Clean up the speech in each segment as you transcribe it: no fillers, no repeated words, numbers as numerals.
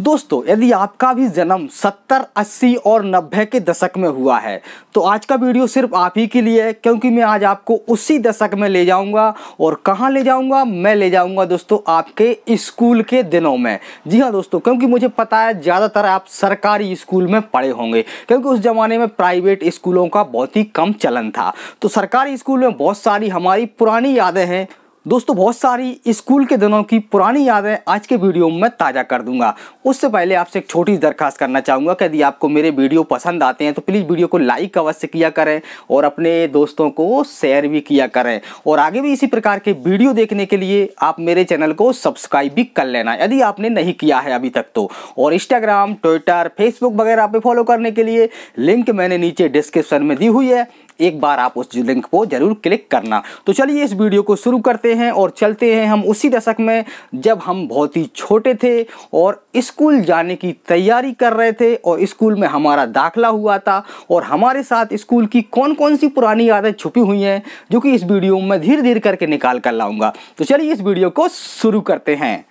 दोस्तों, यदि आपका भी जन्म 70, 80 और 90 के दशक में हुआ है तो आज का वीडियो सिर्फ आप ही के लिए है, क्योंकि मैं आज आपको उसी दशक में ले जाऊंगा। और कहां ले जाऊंगा? मैं ले जाऊंगा दोस्तों आपके स्कूल के दिनों में। जी हाँ दोस्तों, क्योंकि मुझे पता है ज़्यादातर आप सरकारी स्कूल में पढ़े होंगे, क्योंकि उस ज़माने में प्राइवेट स्कूलों का बहुत ही कम चलन था। तो सरकारी स्कूल में बहुत सारी हमारी पुरानी यादें हैं दोस्तों, बहुत सारी स्कूल के दिनों की पुरानी यादें आज के वीडियो में ताज़ा कर दूंगा। उससे पहले आपसे एक छोटी दरखास्त करना चाहूँगा कि यदि आपको मेरे वीडियो पसंद आते हैं तो प्लीज़ वीडियो को लाइक अवश्य किया करें और अपने दोस्तों को शेयर भी किया करें। और आगे भी इसी प्रकार के वीडियो देखने के लिए आप मेरे चैनल को सब्सक्राइब भी कर लेना यदि आपने नहीं किया है अभी तक तो। और इंस्टाग्राम, ट्विटर, फेसबुक वगैरह पे फॉलो करने के लिए लिंक मैंने नीचे डिस्क्रिप्शन में दी हुई है, एक बार आप उस लिंक को जरूर क्लिक करना। तो चलिए इस वीडियो को शुरू करते हैं और चलते हैं हम उसी दशक में जब हम बहुत ही छोटे थे और स्कूल जाने की तैयारी कर रहे थे और स्कूल में हमारा दाखिला हुआ था। और हमारे साथ स्कूल की कौन कौन सी पुरानी यादें छुपी हुई हैं जो कि इस वीडियो में धीरे धीरे करके निकाल कर लाऊंगा। तो चलिए इस वीडियो को शुरू करते हैं।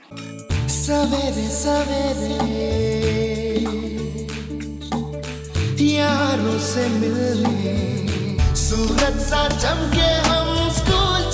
सवेरे सवेरे यारों से मिलने सूरज सा चमके हम स्कूल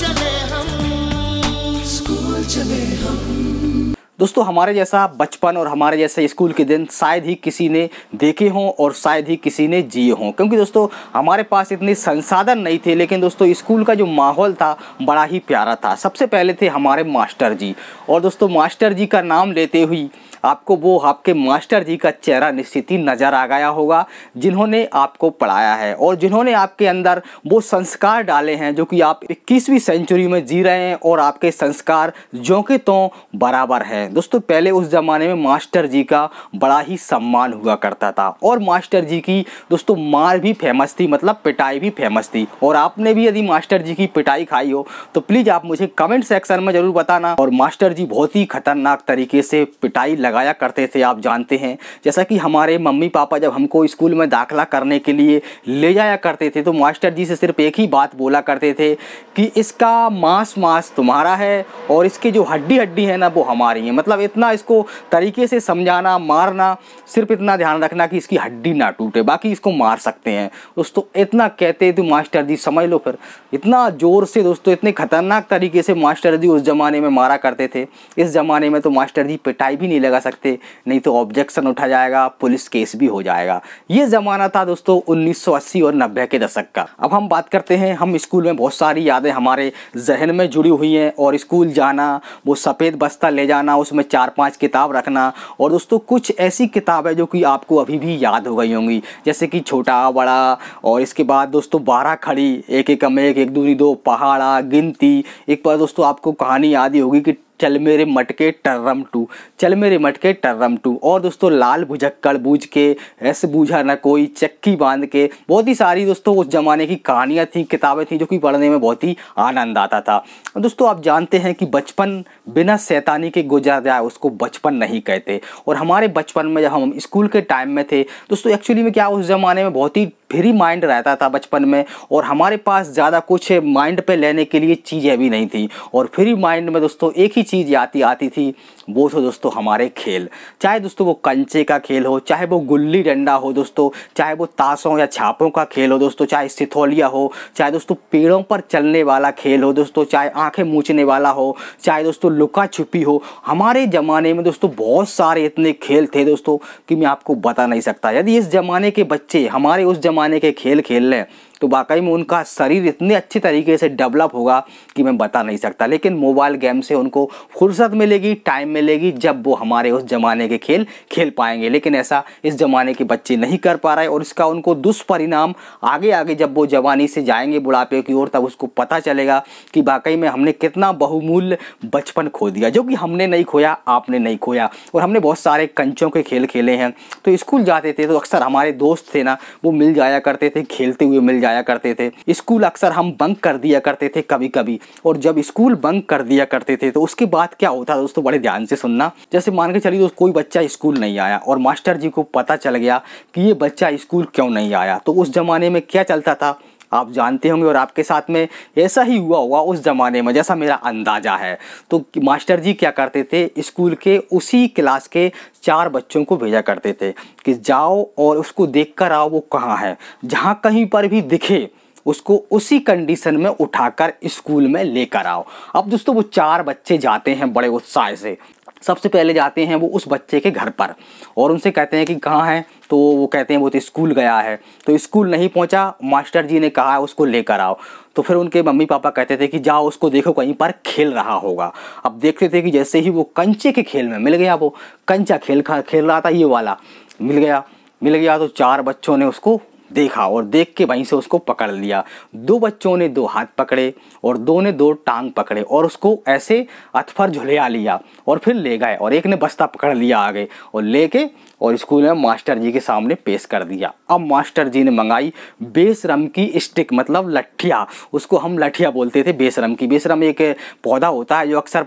चले हम। दोस्तों, हमारे जैसा बचपन और हमारे जैसे स्कूल के दिन शायद ही किसी ने देखे हों और शायद ही किसी ने जिए हों, क्योंकि दोस्तों हमारे पास इतने संसाधन नहीं थे। लेकिन दोस्तों स्कूल का जो माहौल था बड़ा ही प्यारा था। सबसे पहले थे हमारे मास्टर जी, और दोस्तों मास्टर जी का नाम लेते हुए आपको वो आपके मास्टर जी का चेहरा निश्चित ही नज़र आ गया होगा, जिन्होंने आपको पढ़ाया है और जिन्होंने आपके अंदर वो संस्कार डाले हैं जो कि आप 21वीं सेंचुरी में जी रहे हैं और आपके संस्कार ज्यों के त्यों बराबर हैं। दोस्तों पहले उस ज़माने में मास्टर जी का बड़ा ही सम्मान हुआ करता था और मास्टर जी की दोस्तों मार भी फेमस थी, मतलब पिटाई भी फेमस थी। और आपने भी यदि मास्टर जी की पिटाई खाई हो तो प्लीज़ आप मुझे कमेंट सेक्शन में ज़रूर बताना। और मास्टर जी बहुत ही खतरनाक तरीके से पिटाई लगाया करते थे, आप जानते हैं। जैसा कि हमारे मम्मी पापा जब हमको स्कूल में दाखिला करने के लिए ले जाया करते थे तो मास्टर जी से सिर्फ एक ही बात बोला करते थे कि इसका मांस तुम्हारा है और इसकी जो हड्डी है ना वो हमारी है। मतलब इतना इसको तरीके से समझाना, मारना, सिर्फ इतना ध्यान रखना कि इसकी हड्डी ना टूटे, बाकी इसको मार सकते हैं दोस्तों। इतना कहते थे मास्टर जी, समझ लो फिर इतना जोर से दोस्तों, इतने खतरनाक तरीके से मास्टर जी उस ज़माने में मारा करते थे। इस ज़माने में तो मास्टर जी पिटाई भी नहीं लगा सकते, नहीं तो ऑब्जेक्शन उठा जाएगा, पुलिस केस भी हो जाएगा। ये ज़माना था दोस्तों 1980 और 90 के दशक का। अब हम बात करते हैं, हम स्कूल में बहुत सारी यादें हमारे जहन में जुड़ी हुई हैं। और स्कूल जाना, वो सफ़ेद बस्ता ले जाना, उसमें 4-5 किताब रखना। और दोस्तों कुछ ऐसी किताब है जो कि आपको अभी भी याद हो गई होंगी, जैसे कि छोटा बड़ा, और इसके बाद दोस्तों 12 खड़ी, एक एक में एक दूनी दो, पहाड़ा, गिनती। एक बार दोस्तों आपको कहानी याद ही होगी कि चल मेरे मटके टर्रम टू, चल मेरे मटके टर्रम टू। और दोस्तों लाल भुजक्कड़ बूझ के ऐसे बूझा ना कोई, चक्की बांध के, बहुत ही सारी दोस्तों उस जमाने की कहानियाँ थी, किताबें थी जो कि पढ़ने में बहुत ही आनंद आता था। दोस्तों आप जानते हैं कि बचपन बिना शैतानी के गुजर जाए उसको बचपन नहीं कहते। और हमारे बचपन में जब हम स्कूल के टाइम में थे दोस्तों, एक्चुअली में क्या उस ज़माने में बहुत ही फ्री माइंड रहता था बचपन में, और हमारे पास ज़्यादा कुछ माइंड पे लेने के लिए चीज़ें भी नहीं थी। और फ्री माइंड में दोस्तों एक ही चीज़ आती थी, वो तो दोस्तों हमारे खेल। चाहे दोस्तों वो कंचे का खेल हो, चाहे वो गुल्ली डंडा हो दोस्तों, चाहे वो ताशों या छापों का खेल हो दोस्तों, चाहे सिथौलिया हो, चाहे दोस्तों पेड़ों पर चलने वाला खेल हो दोस्तों, चाहे आंखें मूंछने वाला हो, चाहे दोस्तों लुका छुपी हो। हमारे ज़माने में दोस्तों बहुत सारे इतने खेल थे दोस्तों कि मैं आपको बता नहीं सकता। यदि इस ज़माने के बच्चे हमारे उस ज़माने के खेल खेल लें तो वाकई में उनका शरीर इतने अच्छे तरीके से डेवलप होगा कि मैं बता नहीं सकता। लेकिन मोबाइल गेम से उनको फुर्सत मिलेगी, टाइम मिलेगी, जब वो हमारे उस ज़माने के खेल खेल पाएंगे। लेकिन ऐसा इस ज़माने के बच्चे नहीं कर पा रहे और इसका उनको दुष्परिणाम आगे जब वो जवानी से जाएंगे बुढ़ापे की ओर, तब उसको पता चलेगा कि वाकई में हमने कितना बहुमूल्य बचपन खो दिया, जो कि हमने नहीं खोया, आपने नहीं खोया। और हमने बहुत सारे कंचों के खेल खेले हैं। तो स्कूल जाते थे तो अक्सर हमारे दोस्त थे ना, वो मिल जाया करते थे, खेलते हुए मिल जाया करते थे। स्कूल अक्सर हम बंक कर दिया करते थे कभी कभी। और जब स्कूल बंक कर दिया करते थे तो उसके बाद क्या होता दोस्तों, बड़े ध्यान से सुनना। जैसे मान के चलिए कोई बच्चा स्कूल नहीं आया और मास्टर जी को पता चल गया कि ये बच्चा स्कूल क्यों नहीं आया, तो उस जमाने में क्या चलता था आप जानते होंगे और आपके साथ में ऐसा ही हुआ होगा उस ज़माने में, जैसा मेरा अंदाज़ा है। तो मास्टर जी क्या करते थे, स्कूल के उसी क्लास के 4 बच्चों को भेजा करते थे कि जाओ और उसको देख कर आओ वो कहाँ है। जहाँ कहीं पर भी दिखे उसको उसी कंडीशन में उठाकर स्कूल में लेकर आओ। अब दोस्तों वो 4 बच्चे जाते हैं बड़े उत्साह से। सबसे पहले जाते हैं वो उस बच्चे के घर पर और उनसे कहते हैं कि कहाँ है, तो वो कहते हैं वो तो स्कूल गया है। तो स्कूल नहीं पहुंचा, मास्टर जी ने कहा उसको लेकर आओ। तो फिर उनके मम्मी पापा कहते थे कि जाओ उसको देखो कहीं पर खेल रहा होगा। अब देखते थे कि जैसे ही वो कंचे के खेल में मिल गया, वो कंचा खेल रहा था, ये वाला मिल गया तो 4 बच्चों ने उसको देखा और देख के वहीं से उसको पकड़ लिया। 2 बच्चों ने 2 हाथ पकड़े और 2 ने 2 टांग पकड़े और उसको ऐसे अथफर झुलिया लिया और फिर ले गए और एक ने बस्ता पकड़ लिया आगे और लेके और स्कूल में मास्टर जी के सामने पेश कर दिया। अब मास्टर जी ने मंगाई बेशरम की स्टिक, मतलब लठिया, उसको हम लठिया बोलते थे बेशरम की। बेशरम एक पौधा होता है जो अक्सर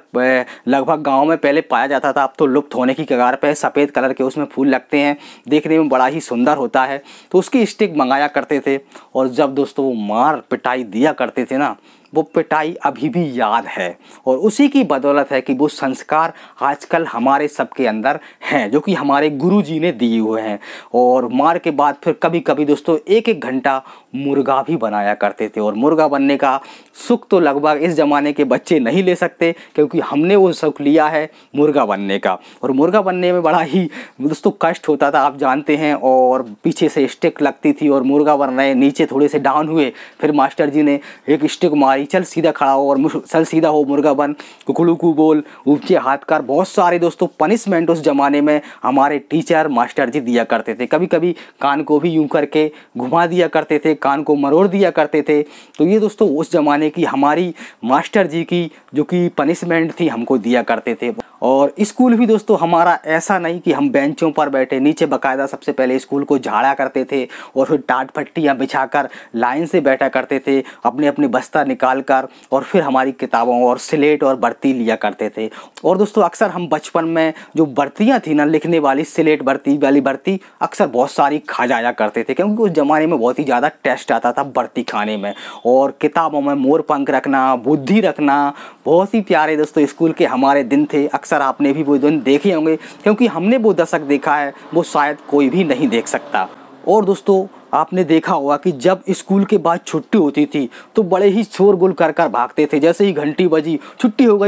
लगभग गाँव में पहले पाया जाता था, अब तो लुप्त होने की कगार पे। सफ़ेद कलर के उसमें फूल लगते हैं, देखने में बड़ा ही सुंदर होता है। तो उसकी स्टिक मंगाया करते थे और जब दोस्तों वो मार पिटाई दिया करते थे ना, वो पिटाई अभी भी याद है और उसी की बदौलत है कि वो संस्कार आजकल हमारे सबके अंदर हैं जो कि हमारे गुरुजी ने दिए हुए हैं। और मार के बाद फिर कभी कभी दोस्तों 1-1 घंटा मुर्गा भी बनाया करते थे और मुर्गा बनने का सुख तो लगभग इस ज़माने के बच्चे नहीं ले सकते, क्योंकि हमने वो सुख लिया है मुर्गा बनने का। और मुर्गा बनने में बड़ा ही दोस्तों कष्ट होता था, आप जानते हैं। और पीछे से स्टिक लगती थी और मुर्गा बन रहे, नीचे थोड़े से डाउन हुए, फिर मास्टर जी ने एक स्टिक मारी, चल सीधा खड़ा हो और चल सीधा हो, मुर्गा बन, कुकड़ू बोल, ऊंचे हाथ कर। बहुत सारे दोस्तों पनिशमेंट उस ज़माने में हमारे टीचर मास्टर जी दिया करते थे। कभी कभी कान को भी यूं करके घुमा दिया करते थे, कान को मरोड़ दिया करते थे। तो ये दोस्तों उस ज़माने की हमारी मास्टर जी की जो कि पनिशमेंट थी हमको दिया करते थे। और स्कूल भी दोस्तों हमारा ऐसा नहीं कि हम बेंचों पर बैठे, नीचे बाकायदा सबसे पहले स्कूल को झाड़ा करते थे और फिर टाट पट्टियाँ बिछाकर लाइन से बैठा करते थे, अपने अपने बस्ता निकाल कर, और फिर हमारी किताबों और स्लेट और बर्ती लिया करते थे। और दोस्तों अक्सर हम बचपन में जो बर्तियाँ थी ना, लिखने वाली स्लेट बर्ती वाली बर्ती अक्सर बहुत सारी खा जाया करते थे, क्योंकि उस ज़माने में बहुत ही ज़्यादा टेस्ट आता था बर्ती खाने में। और किताबों में मोर पंख रखना, बुद्धि रखना, बहुत ही प्यारे दोस्तों स्कूल के हमारे दिन थे। अक्सर आपने भी वो दिन देखे होंगे, क्योंकि हमने वो दशक देखा है वो शायद कोई भी नहीं देख सकता। और दोस्तों आपने देखा होगा कि जब स्कूल के बाद छुट्टी होती थी तो बड़े ही शोरगुल कर कर भागते थे। जैसे ही घंटी बजी, छुट्टी हो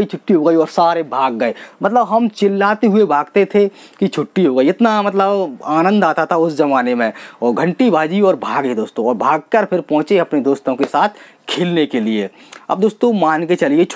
गई और सारे भाग गए। मतलब हम चिल्लाते हुए भागते थे कि छुट्टी हो गई, इतना मतलब आनंद आता था उस ज़माने में। और घंटी बाजी और भागे दोस्तों, और भागकर फिर पहुँचे अपने दोस्तों के साथ खेलने के लिए। अब दोस्तों मान के चलिए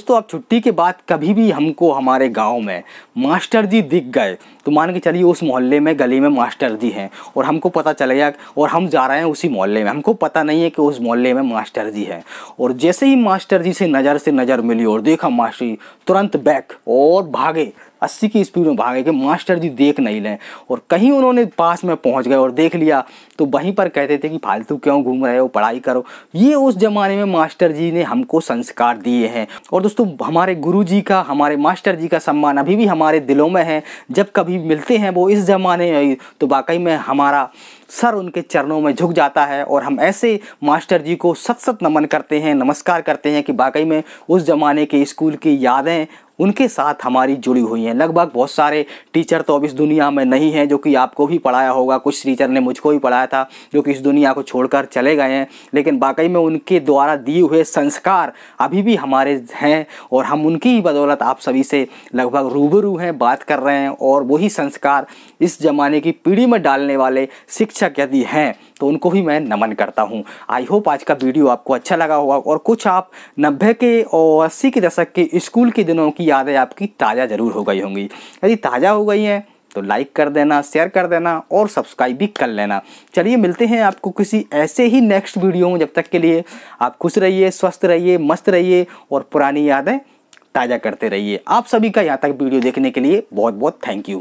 अब छुट्टी के बाद कभी भी हमको हमारे गांव में मास्टर जी दिख गए तो मान के चलिए उस मोहल्ले में गली में मास्टर जी हैं और हमको पता चल गया और हम जा रहे हैं उसी मोहल्ले में, हमको पता नहीं है कि उस मोहल्ले में मास्टर जी हैं। और जैसे ही मास्टर जी से नज़र मिली और देखा मास्टर जी, तुरंत बैक और भागे, 80 की स्पीड में भागे कि मास्टर जी देख नहीं लें। और कहीं उन्होंने पास में पहुंच गए और देख लिया तो वहीं पर कहते थे कि फालतू क्यों घूम रहे हो, पढ़ाई करो। ये उस ज़माने में मास्टर जी ने हमको संस्कार दिए हैं। और दोस्तों हमारे गुरु जी का, हमारे मास्टर जी का सम्मान अभी भी हमारे दिलों में है। जब कभी मिलते हैं वो इस ज़माने में तो वाकई में हमारा सर उनके चरणों में झुक जाता है और हम ऐसे मास्टर जी को सत नमन करते हैं, नमस्कार करते हैं कि वाकई में उस ज़माने के स्कूल की यादें उनके साथ हमारी जुड़ी हुई हैं। लगभग बहुत सारे टीचर तो अब इस दुनिया में नहीं हैं, जो कि आपको भी पढ़ाया होगा, कुछ टीचर ने मुझको भी पढ़ाया था जो कि इस दुनिया को छोड़कर चले गए हैं, लेकिन वाकई में उनके द्वारा दिए हुए संस्कार अभी भी हमारे हैं और हम उनकी ही बदौलत आप सभी से लगभग रूबरू हैं, बात कर रहे हैं। और वही संस्कार इस ज़माने की पीढ़ी में डालने वाले शिक्षक यदि हैं तो उनको भी मैं नमन करता हूं। आई होप आज का वीडियो आपको अच्छा लगा होगा और कुछ आप 90 के और 80 के दशक के स्कूल के दिनों की यादें आपकी ताज़ा ज़रूर हो गई होंगी। यदि ताज़ा हो गई हैं तो लाइक कर देना, शेयर कर देना और सब्सक्राइब भी कर लेना। चलिए मिलते हैं आपको किसी ऐसे ही नेक्स्ट वीडियो में। जब तक के लिए आप खुश रहिए, स्वस्थ रहिए, मस्त रहिए और पुरानी यादें ताज़ा करते रहिए। आप सभी का यहाँ तक वीडियो देखने के लिए बहुत बहुत थैंक यू।